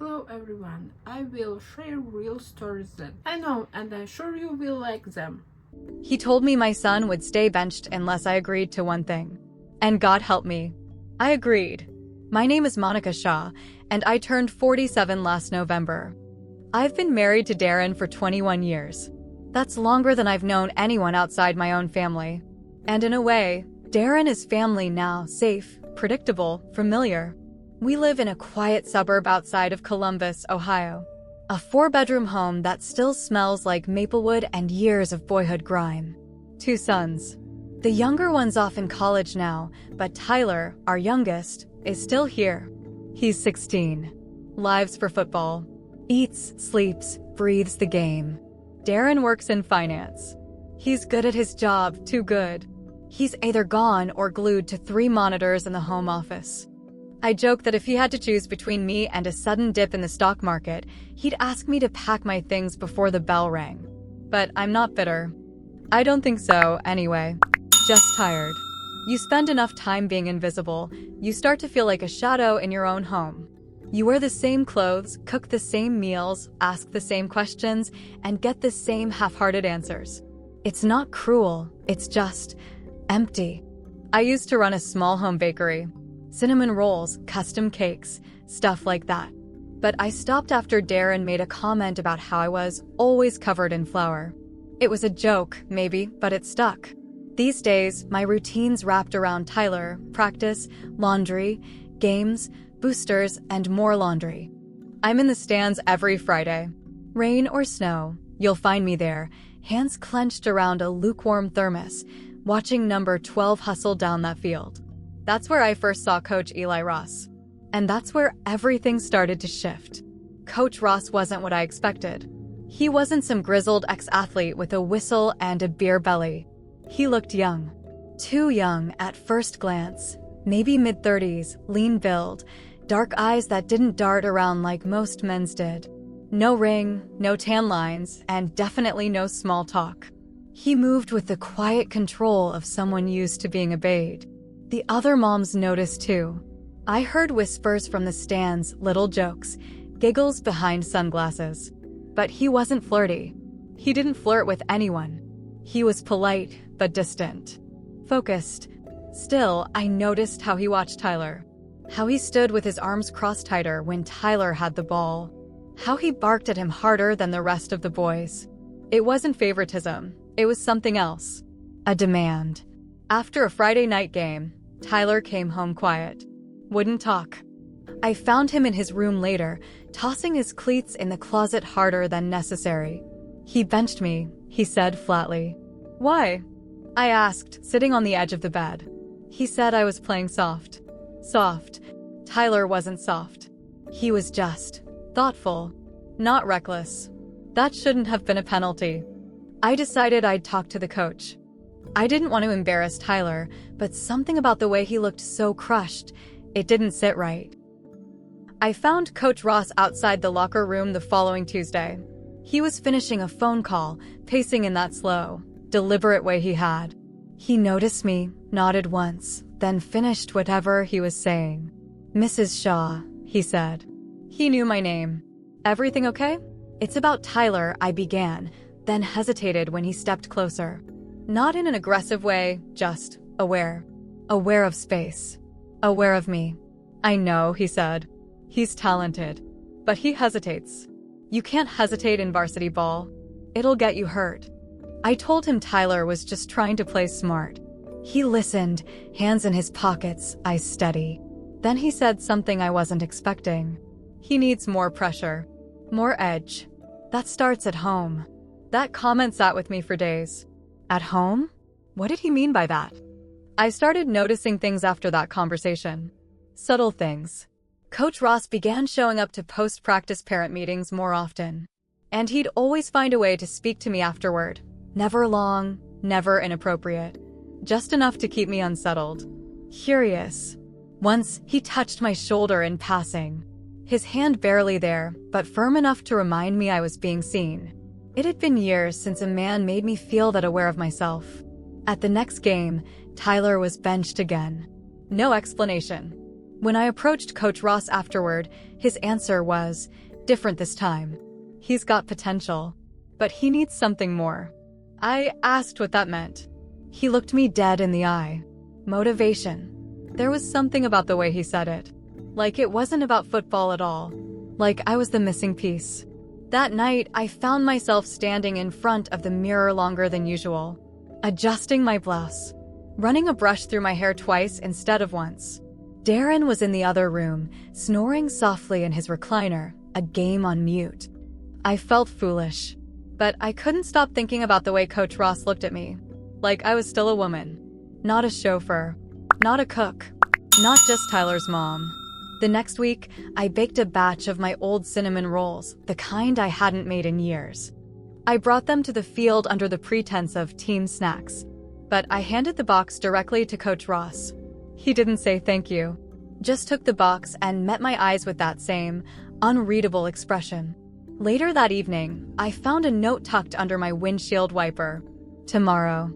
Hello everyone, I will share real stories that I know and I'm sure you will like them. He told me my son would stay benched unless I agreed to one thing. And God help me. I agreed. My name is Monica Shaw, and I turned 47 last November. I've been married to Darren for 21 years. That's longer than I've known anyone outside my own family. And in a way, Darren is family now, safe, predictable, familiar. We live in a quiet suburb outside of Columbus, Ohio. A 4-bedroom home that still smells like maplewood and years of boyhood grime. 2 sons. The younger one's off in college now, but Tyler, our youngest, is still here. He's 16. Lives for football. Eats, sleeps, breathes the game. Darren works in finance. He's good at his job, too good. He's either gone or glued to 3 monitors in the home office. I joke that if he had to choose between me and a sudden dip in the stock market, he'd ask me to pack my things before the bell rang. But I'm not bitter. I don't think so, anyway. Just tired. You spend enough time being invisible, you start to feel like a shadow in your own home. You wear the same clothes, cook the same meals, ask the same questions, and get the same half-hearted answers. It's not cruel, it's just empty. I used to run a small home bakery. Cinnamon rolls, custom cakes, stuff like that. But I stopped after Darren made a comment about how I was always covered in flour. It was a joke, maybe, but it stuck. These days, my routine's wrapped around Tyler, practice, laundry, games, boosters, and more laundry. I'm in the stands every Friday. Rain or snow, you'll find me there, hands clenched around a lukewarm thermos, watching number 12 hustle down that field. That's where I first saw Coach Eli Ross. And that's where everything started to shift. Coach Ross wasn't what I expected. He wasn't some grizzled ex-athlete with a whistle and a beer belly. He looked young. Too young at first glance. Maybe mid-30s, lean build, dark eyes that didn't dart around like most men's did. No ring, no tan lines, and definitely no small talk. He moved with the quiet control of someone used to being obeyed. The other moms noticed too. I heard whispers from the stands, little jokes, giggles behind sunglasses. But he wasn't flirty. He didn't flirt with anyone. He was polite, but distant. Focused. Still, I noticed how he watched Tyler. How he stood with his arms crossed tighter when Tyler had the ball. How he barked at him harder than the rest of the boys. It wasn't favoritism. It was something else. A demand. After a Friday night game, Tyler came home quiet. Wouldn't talk. I found him in his room later, tossing his cleats in the closet harder than necessary. He benched me, he said flatly. Why? I asked, sitting on the edge of the bed. He said I was playing soft. Soft. Tyler wasn't soft. He was just thoughtful, not reckless. That shouldn't have been a penalty. I decided I'd talk to the coach. I didn't want to embarrass Tyler, but something about the way he looked so crushed, it didn't sit right. I found Coach Ross outside the locker room the following Tuesday. He was finishing a phone call, pacing in that slow, deliberate way he had. He noticed me, nodded once, then finished whatever he was saying. Mrs. Shaw, he said. He knew my name. Everything okay? It's about Tyler, I began, then hesitated when he stepped closer. Not in an aggressive way, just aware. Aware of space. Aware of me. I know, he said. He's talented. But he hesitates. You can't hesitate in varsity ball. It'll get you hurt. I told him Tyler was just trying to play smart. He listened, hands in his pockets, eyes steady. Then he said something I wasn't expecting. He needs more pressure. More edge. That starts at home. That comment sat with me for days. At home? What did he mean by that? I started noticing things after that conversation. Subtle things. Coach Ross began showing up to post-practice parent meetings more often. And he'd always find a way to speak to me afterward. Never long, never inappropriate. Just enough to keep me unsettled. Curious. Once, he touched my shoulder in passing. His hand barely there, but firm enough to remind me I was being seen. It had been years since a man made me feel that aware of myself. At the next game, Tyler was benched again. No explanation. When I approached Coach Ross afterward, his answer was different this time. He's got potential, but he needs something more. I asked what that meant. He looked me dead in the eye. Motivation. There was something about the way he said it. Like it wasn't about football at all. Like I was the missing piece. That night, I found myself standing in front of the mirror longer than usual, adjusting my blouse, running a brush through my hair twice instead of once. Darren was in the other room, snoring softly in his recliner, a game on mute. I felt foolish, but I couldn't stop thinking about the way Coach Ross looked at me. Like I was still a woman. Not a chauffeur. Not a cook. Not just Tyler's mom. The next week, I baked a batch of my old cinnamon rolls, the kind I hadn't made in years. I brought them to the field under the pretense of team snacks, but I handed the box directly to Coach Ross. He didn't say thank you, just took the box and met my eyes with that same, unreadable expression. Later that evening, I found a note tucked under my windshield wiper. Tomorrow,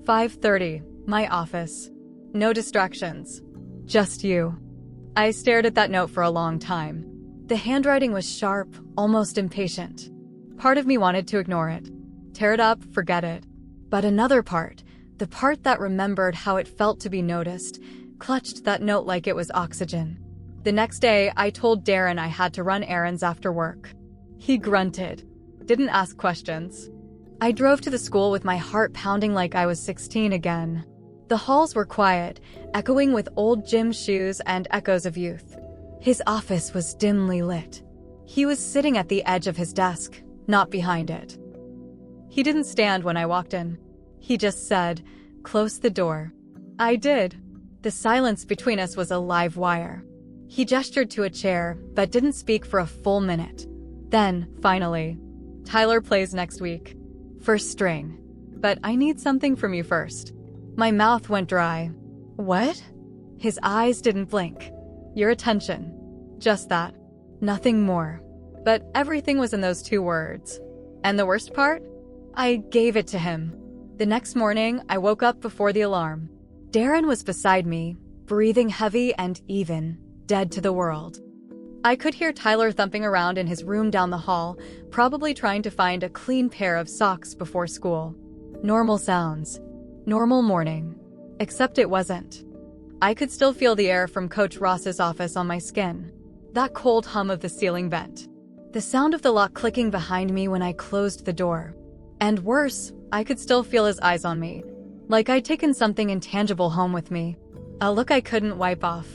5:30, my office. No distractions. Just you. I stared at that note for a long time. The handwriting was sharp, almost impatient. Part of me wanted to ignore it, tear it up, forget it. But another part, the part that remembered how it felt to be noticed, clutched that note like it was oxygen. The next day, I told Darren I had to run errands after work. He grunted, didn't ask questions. I drove to the school with my heart pounding like I was 16 again. The halls were quiet, echoing with old gym shoes and echoes of youth. His office was dimly lit. He was sitting at the edge of his desk, not behind it. He didn't stand when I walked in. He just said, "Close the door." I did. The silence between us was a live wire. He gestured to a chair, but didn't speak for a full minute. Then, finally, "Tyler plays next week. First string. But I need something from you first." My mouth went dry. What? His eyes didn't blink. Your attention. Just that. Nothing more. But everything was in those 2 words. And the worst part? I gave it to him. The next morning, I woke up before the alarm. Darren was beside me, breathing heavy and even, dead to the world. I could hear Tyler thumping around in his room down the hall, probably trying to find a clean pair of socks before school. Normal sounds. Normal morning. Except it wasn't. I could still feel the air from Coach Ross's office on my skin. That cold hum of the ceiling vent. The sound of the lock clicking behind me when I closed the door. And worse, I could still feel his eyes on me. Like I'd taken something intangible home with me. A look I couldn't wipe off.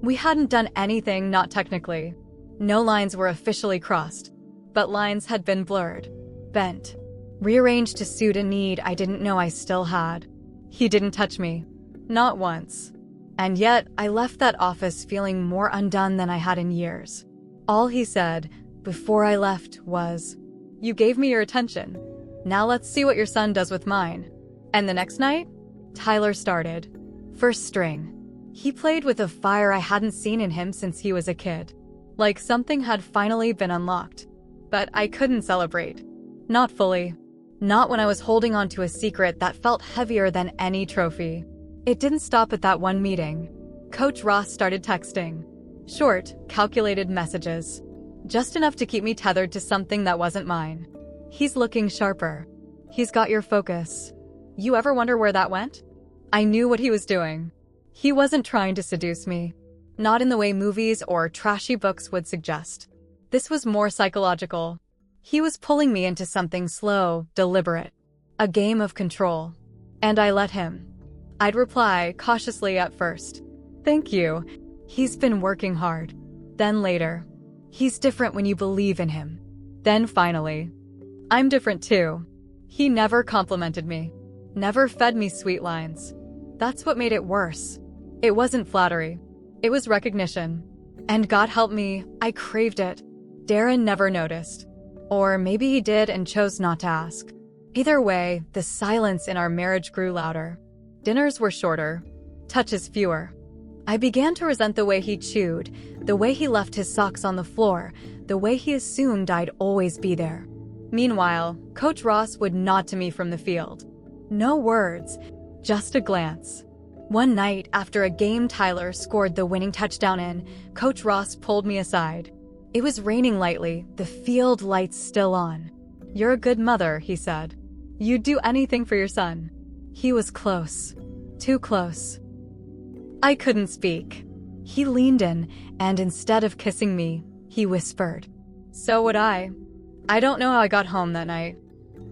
We hadn't done anything, not technically. No lines were officially crossed. But lines had been blurred. Bent. Rearranged to suit a need I didn't know I still had. He didn't touch me. Not once. And yet, I left that office feeling more undone than I had in years. All he said, before I left, was, "You gave me your attention. Now let's see what your son does with mine." And the next night, Tyler started. First string. He played with a fire I hadn't seen in him since he was a kid. Like something had finally been unlocked. But I couldn't celebrate. Not fully. Not when I was holding on to a secret that felt heavier than any trophy. It didn't stop at that one meeting. Coach Ross started texting. Short, calculated messages. Just enough to keep me tethered to something that wasn't mine. He's looking sharper. He's got your focus. You ever wonder where that went? I knew what he was doing. He wasn't trying to seduce me. Not in the way movies or trashy books would suggest. This was more psychological. He was pulling me into something slow, deliberate. A game of control. And I let him. I'd reply, cautiously at first. "Thank you. He's been working hard." Then later. "He's different when you believe in him." Then finally. "I'm different too." He never complimented me. Never fed me sweet lines. That's what made it worse. It wasn't flattery. It was recognition. And God help me, I craved it. Darren never noticed. Or maybe he did and chose not to ask. Either way, the silence in our marriage grew louder. Dinners were shorter. Touches fewer. I began to resent the way he chewed, the way he left his socks on the floor, the way he assumed I'd always be there. Meanwhile, Coach Ross would nod to me from the field. No words, just a glance. One night, after a game Tyler scored the winning touchdown in, Coach Ross pulled me aside. It was raining lightly, the field lights still on. "You're a good mother," he said. "You'd do anything for your son." He was close. Too close. I couldn't speak. He leaned in, and instead of kissing me, he whispered, "So would I." I don't know how I got home that night.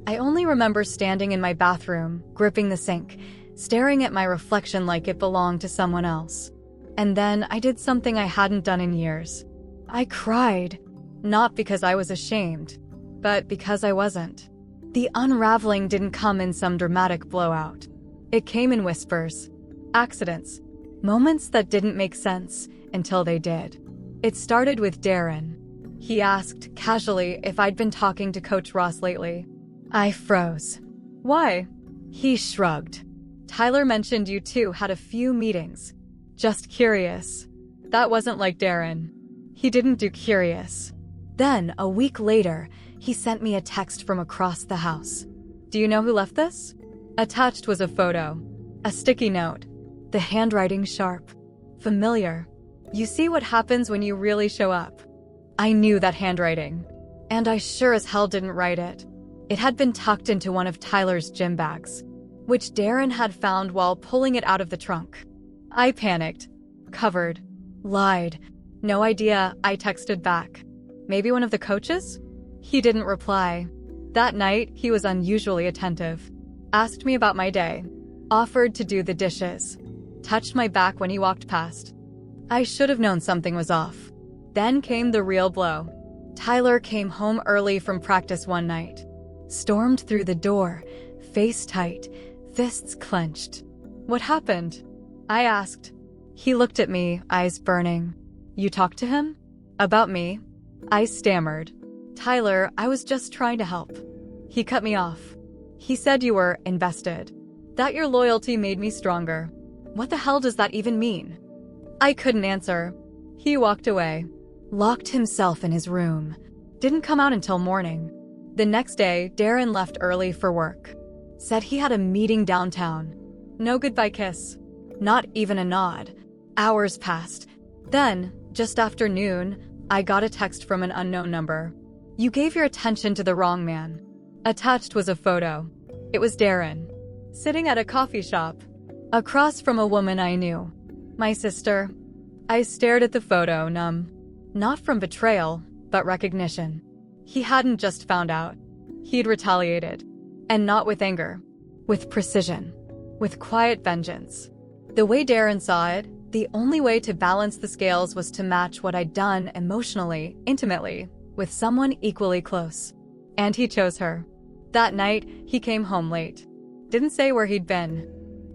I only remember standing in my bathroom, gripping the sink, staring at my reflection like it belonged to someone else. And then I did something I hadn't done in years. I cried, not because I was ashamed, but because I wasn't. The unraveling didn't come in some dramatic blowout. It came in whispers, accidents, moments that didn't make sense until they did. It started with Darren. He asked casually if I'd been talking to Coach Ross lately. I froze. "Why?" He shrugged. "Tyler mentioned you two had a few meetings. Just curious." That wasn't like Darren. He didn't do curious. Then, a week later, he sent me a text from across the house. "Do you know who left this?" Attached was a photo. A sticky note. The handwriting sharp. Familiar. You see what happens when you really show up. I knew that handwriting. And I sure as hell didn't write it. It had been tucked into one of Tyler's gym bags, which Darren had found while pulling it out of the trunk. I panicked. Covered. Lied. "No idea," I texted back. "Maybe one of the coaches?" He didn't reply. That night, he was unusually attentive. Asked me about my day. Offered to do the dishes. Touched my back when he walked past. I should have known something was off. Then came the real blow. Tyler came home early from practice one night. Stormed through the door, face tight, fists clenched. "What happened?" I asked. He looked at me, eyes burning. "You talked to him?" "About me?" I stammered. "Tyler, I was just trying to help." He cut me off. He said you were invested. That your loyalty made me stronger. What the hell does that even mean? I couldn't answer. He walked away. Locked himself in his room. Didn't come out until morning. The next day, Darren left early for work. Said he had a meeting downtown. No goodbye kiss. Not even a nod. Hours passed. Then, just after noon, I got a text from an unknown number. "You gave your attention to the wrong man." Attached was a photo. It was Darren, sitting at a coffee shop, across from a woman I knew. My sister. I stared at the photo, numb. Not from betrayal, but recognition. He hadn't just found out. He'd retaliated. And not with anger. With precision. With quiet vengeance. The way Darren saw it, the only way to balance the scales was to match what I'd done emotionally, intimately, with someone equally close. And he chose her. That night, he came home late. Didn't say where he'd been.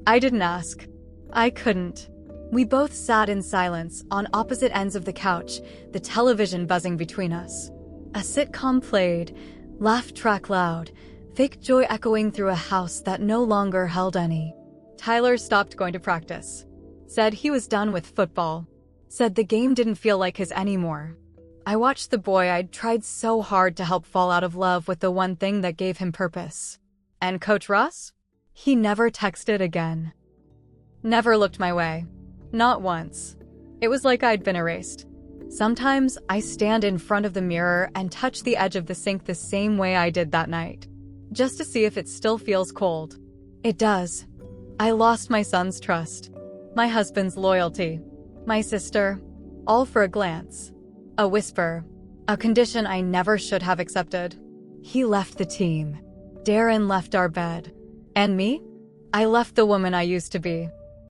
I didn't ask. I couldn't. We both sat in silence on opposite ends of the couch, the television buzzing between us. A sitcom played, laugh track loud, fake joy echoing through a house that no longer held any. Tyler stopped going to practice. Said he was done with football. Said the game didn't feel like his anymore. I watched the boy I'd tried so hard to help fall out of love with the one thing that gave him purpose. And Coach Ross? He never texted again. Never looked my way. Not once. It was like I'd been erased. Sometimes I stand in front of the mirror and touch the edge of the sink the same way I did that night, just to see if it still feels cold. It does. I lost my son's trust, my husband's loyalty, my sister, all for a glance, a whisper, a condition I never should have accepted. He left the team. Darren left our bed. And me? I left the woman I used to be.